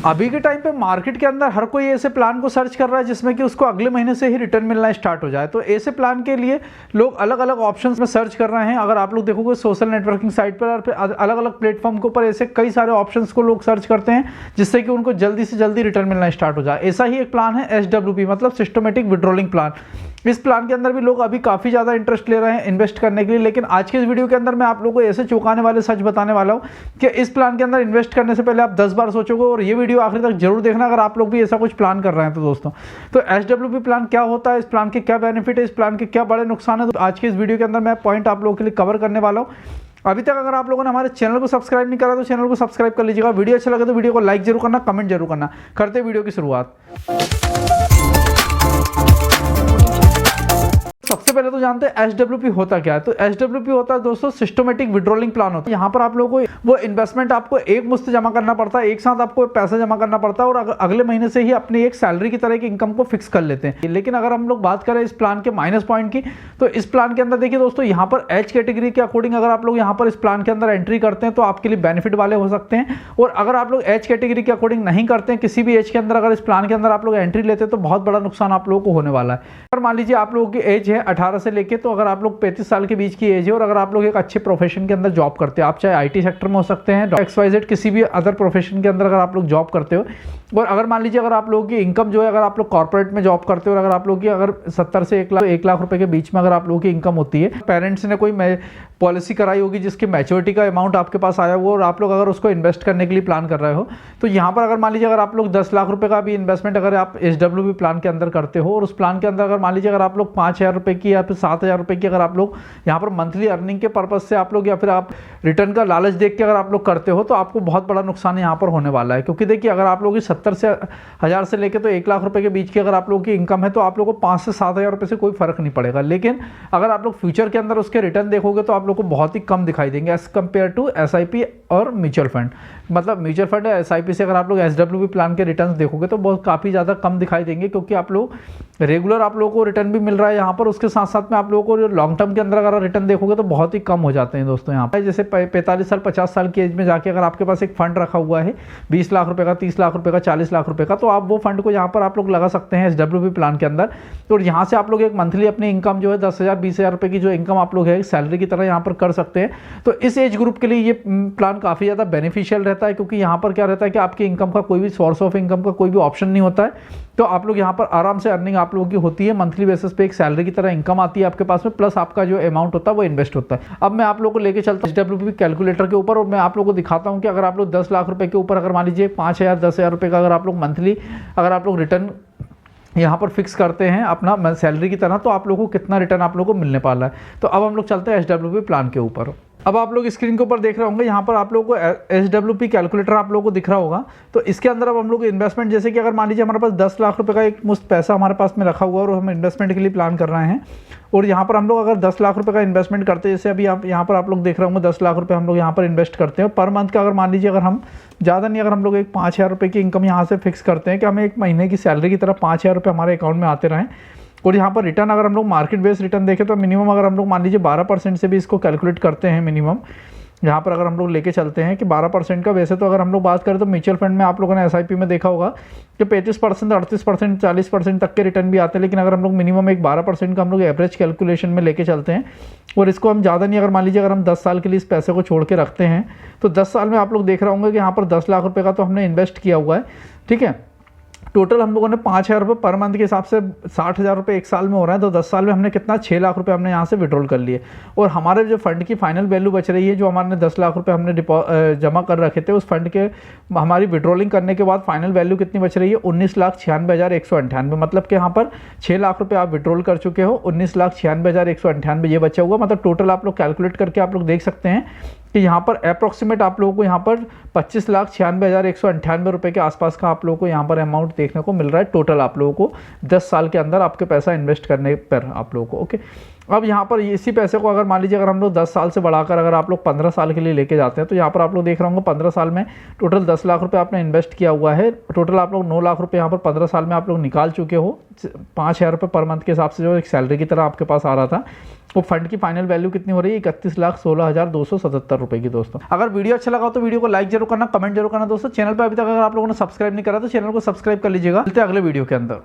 अभी के टाइम पे मार्केट के अंदर हर कोई ऐसे प्लान को सर्च कर रहा है जिसमें कि उसको अगले महीने से ही रिटर्न मिलना स्टार्ट हो जाए। तो ऐसे प्लान के लिए लोग अलग अलग ऑप्शंस में सर्च कर रहे हैं। अगर आप लोग देखोगे सोशल नेटवर्किंग साइट पर अलग अलग प्लेटफॉर्म के ऊपर ऐसे कई सारे ऑप्शंस को लोग सर्च करते हैं जिससे कि उनको जल्दी से जल्दी रिटर्न मिलना स्टार्ट हो जाए। ऐसा ही एक प्लान है SWP, मतलब सिस्टमेटिक विड्रॉलिंग प्लान। इस प्लान के अंदर भी लोग अभी काफ़ी ज़्यादा इंटरेस्ट ले रहे हैं इन्वेस्ट करने के लिए। लेकिन आज के इस वीडियो के अंदर मैं आप लोगों को ऐसे चौंकाने वाले सच बताने वाला हूं कि इस प्लान के अंदर इन्वेस्ट करने से पहले आप 10 बार सोचोगे, और ये वीडियो आखिर तक जरूर देखना अगर आप लोग भी ऐसा कुछ प्लान कर रहे हैं तो दोस्तों। तो SWP प्लान क्या होता है, इस प्लान के क्या बेनिफिट है, इस प्लान के क्या बड़े नुकसान है, तो आज के इस वीडियो के अंदर मैं पॉइंट आप लोगों के लिए कवर करने वाला हूँ। अभी तक अगर आप लोगों ने हमारे चैनल को सब्सक्राइब नहीं करा तो चैनल को सब्सक्राइब कर लीजिएगा। वीडियो अच्छा लगे तो वीडियो को लाइक जरूर करना, कमेंट जरूर करना। करते वीडियो की शुरुआत। सबसे पहले तो जानते हैं SWP होता क्या है। तो SWP होता है दोस्तों सिस्टमेटिक विड्रॉलिंग प्लान होता है। यहाँ पर आप लोगों को वो इन्वेस्टमेंट आपको एक मुश्त जमा करना पड़ता है, एक साथ आपको पैसा जमा करना पड़ता है, और अगले महीने से ही अपनी एक सैलरी की तरह की इनकम को फिक्स कर लेते हैं। लेकिन अगर हम लोग बात करें इस प्लान के माइनस पॉइंट की, तो इस प्लान के अंदर देखिए दोस्तों, यहाँ पर एज कैटेगरी के अकॉर्डिंग अगर आप लोग यहाँ पर इस प्लान के अंदर एंट्री करते हैं तो आपके लिए बेनिफिट वाले हो सकते हैं। और अगर आप लोग एज कैटेगरी के अकॉर्डिंग नहीं करते हैं, किसी भी एज के अंदर अगर इस प्लान के अंदर आप लोग एंट्री लेते हैं तो बहुत बड़ा नुकसान आप लोगों को होने वाला है। अगर मान लीजिए आप लोगों की एज है 18 से लेके, तो अगर आप लोग 35 साल के बीच की एज है और अगर आप लोग एक अच्छे प्रोफेशन के अंदर जॉब करते हैं, आप चाहे IT सेक्टर में हो सकते हैं, XYZ किसी भी अदर प्रोफेशन के अंदर अगर आप लोग जॉब करते हो, और अगर मान लीजिए अगर आप लोगों की इनकम जो है, अगर आप लोग कॉर्पोरेट में जॉब करते हो और अगर आप लोग की अगर 70 से 1 लाख रुपए के बीच में अगर आप लोगों की इनकम होती है, पेरेंट्स ने कोई पॉलिसी कराई होगी जिसकी मैच्योरिटी का अमाउंट आपके पास आया हुआ और आप लोग अगर उसको इन्वेस्ट करने के लिए प्लान कर रहे हो, तो यहाँ पर अगर मान लीजिए अगर आप लोग 10 लाख रुपए का भी इन्वेस्टमेंट अगर आप SWP प्लान के अंदर करते हो, और उस प्लान के अंदर अगर मान लीजिए अगर आप लोग 5,000 रुपए की या फिर 7,000 रुपए की अगर आप लोग यहाँ पर मंथली अर्निंग के पर्पज से आप लोग या फिर आप रिटर्न का लालच देख के अगर आप लोग करते हो, तो आपको बहुत बड़ा नुकसान यहाँ पर होने वाला है। क्योंकि देखिए अगर आप लोगों की 70,000 से लेकर तो 1 लाख रुपए के बीच की अगर आप लोगों की इनकम है, तो आप लोगों को 5 से 7,000 रुपए से कोई फर्क नहीं पड़ेगा। लेकिन अगर आप लोग फ्यूचर के अंदर उसके रिटर्न देखोगे तो आप लोग को बहुत ही कम दिखाई देंगे एज कम्पेयर टू SIP और म्यूचुअल फंड। मतलब म्यूचुअल फंड या SIP से अगर आप लोग SWP प्लान के रिटर्न्स देखोगे तो बहुत काफ़ी ज़्यादा कम दिखाई देंगे, क्योंकि आप लोग रेगुलर आप लोगों को रिटर्न भी मिल रहा है यहाँ पर, उसके साथ साथ में आप लोगों को लॉन्ग टर्म के अंदर अगर रिटर्न देखोगे तो बहुत ही कम हो जाते हैं दोस्तों। यहाँ पर जैसे 45 साल 50 साल की एज में जाके अगर आपके पास एक फंड रखा हुआ है 20 लाख रुपए का, 30 लाख रुपए का, 40 लाख रुपए का, तो आप वो फंड को यहाँ पर आप लोग लगा सकते हैं SWP प्लान के अंदर। तो यहाँ से आप लोग एक मंथली अपनी इनकम जो है 10,000 20,000 रुपए की जो इनकम आप लोग है सैलरी की तरह यहाँ पर कर सकते हैं। तो इस एज ग्रुप के लिए ये प्लान काफ़ी ज़्यादा बेनिफिशियल रहता है, क्योंकि यहाँ पर क्या रहता है कि आपकी इनकम का कोई भी सोर्स ऑफ इनकम का कोई भी ऑप्शन नहीं होता है। तो आप लोग यहाँ पर आराम से अर्निंग आप लोगों की होती है, मंथली बेसिस पे एक सैलरी की तरह इनकम आती है आपके पास में, प्लस आपका जो अमाउंट होता है वो इन्वेस्ट होता है। अब मैं आप लोगों को लेके चलता हूँ SWP कैलकुलेटर के ऊपर, और मैं आप लोगों को दिखाता हूँ कि अगर आप लोग 10 लाख रुपए के ऊपर अगर मान लीजिए 5,000 10,000 रुपए का अगर आप लोग मंथली अगर आप लोग रिटर्न यहाँ पर फिक्स करते हैं अपना सैलरी की तरह, तो आप लोगों को कितना रिटर्न आप लोगों को मिलने वाला है। तो अब हम लोग चलते हैं SWP प्लान के ऊपर। अब आप लोग स्क्रीन के ऊपर देख रहे होंगे, यहाँ पर आप लोगों को SWP कैलकुलेटर आप लोगों को दिख रहा होगा। तो इसके अंदर अब हम लोग इन्वेस्टमेंट, जैसे कि अगर मान लीजिए हमारे पास 10 लाख रुपए का एक मुश्त पैसा हमारे पास में रखा हुआ है और हम इन्वेस्टमेंट के लिए प्लान कर रहे हैं, और यहाँ पर हम लोग अगर 10 लाख रुपए का इन्वेस्टमेंट करते हैं, जैसे अभी आप यहाँ पर आप लोग देख रहे होंगे 10 लाख रुपए हम लोग यहाँ पर इन्वेस्ट करते हैं पर मंथ का। अगर मान लीजिए अगर हम ज़्यादा नहीं, अगर हम लोग एक 5,000 रुपये की इनकम यहाँ से फिक्स करते हैं कि हमें एक महीने की सैलरी की तरह 5,000 रुपये हमारे अकाउंट में आते रहें, और यहाँ पर रिटर्न अगर हम लोग मार्केट बेस्ड रिटर्न देखें तो मिनिमम अगर हम लोग मान लीजिए 12% से भी इसको कैलकुलेट करते हैं मिनिमम, यहाँ पर अगर हम लोग लेके चलते हैं कि 12% का। वैसे तो अगर हम लोग बात करें तो म्यूचुअल फंड में आप लोगों ने SIP में देखा होगा कि 35%, 38%, 40% तक के रिटर्न भी आते हैं। लेकिन अगर हम लोग मिनिमम एक 12% का हम लोग एवरेज कैलकुलेशन में लेके चलते हैं, और इसको हम ज़्यादा नहीं, अगर मान लीजिए अगर हम 10 साल के लिए इस पैसे को छोड़ के रखते हैं, तो 10 साल में आप लोग देख रहे होंगे कि यहाँ पर 10 लाख रुपये का तो हमने इन्वेस्ट किया हुआ है, ठीक है। टोटल हम लोगों ने 5,000 रुपये पर मंथ के हिसाब से 60,000 रुपये एक साल में हो रहा है, तो 10 साल में हमने कितना 6 लाख रुपये हमने यहाँ से विड्रॉल कर लिए। और हमारे जो फंड की फाइनल वैल्यू बच रही है, जो हमारे 10 लाख रुपये हमने जमा कर रखे थे, उस फंड के हमारी विड्रॉलिंग करने के बाद फाइनल वैल्यू कितनी बच रही है 19,96,198। मतलब कि यहाँ पर 6 लाख रुपये आप विड्रॉल कर चुके हो, 19,96,198 ये बचा हुआ। मतलब टोटल आप लोग कैलकुलेट करके आप लोग देख सकते हैं कि यहाँ पर अप्रॉक्सीमेट आप लोगों को यहाँ पर 25,96,198 रुपये के आसपास का आप लोगों को यहाँ पर अमाउंट देखने को मिल रहा है टोटल आप लोगों को 10 साल के अंदर आपके पैसा इन्वेस्ट करने पर आप लोगों को। ओके, अब यहाँ पर इसी पैसे को अगर मान लीजिए अगर हम लोग 10 साल से बढ़ाकर अगर आप लोग 15 साल के लिए लेके जाते हैं तो यहाँ पर आप लोग देख रहे होंगे 15 साल में टोटल 10 लाख रुपए आपने इन्वेस्ट किया हुआ है, टोटल आप लोग 9 लाख रुपए यहाँ पर 15 साल में आप लोग निकाल चुके हो। 5,000 रुपये पर मंथ के हिसाब से जो एक सैलरी की तरह आपके पास आ रहा था, वो फंड की फाइनल वैल्यू कितनी हो रही है? 31,16,277 रुपए की। दोस्तों अगर वीडियो अच्छा लगा तो वीडियो को लाइक जरूर करना, कमेंट जरूर करना। दोस्तों चैनल पर अभी तक अगर आप लोगों ने सब्सक्राइब नहीं करा तो चैनल को सब्सक्राइब कर लीजिएगा। मिलते हैं अगले वीडियो के अंदर।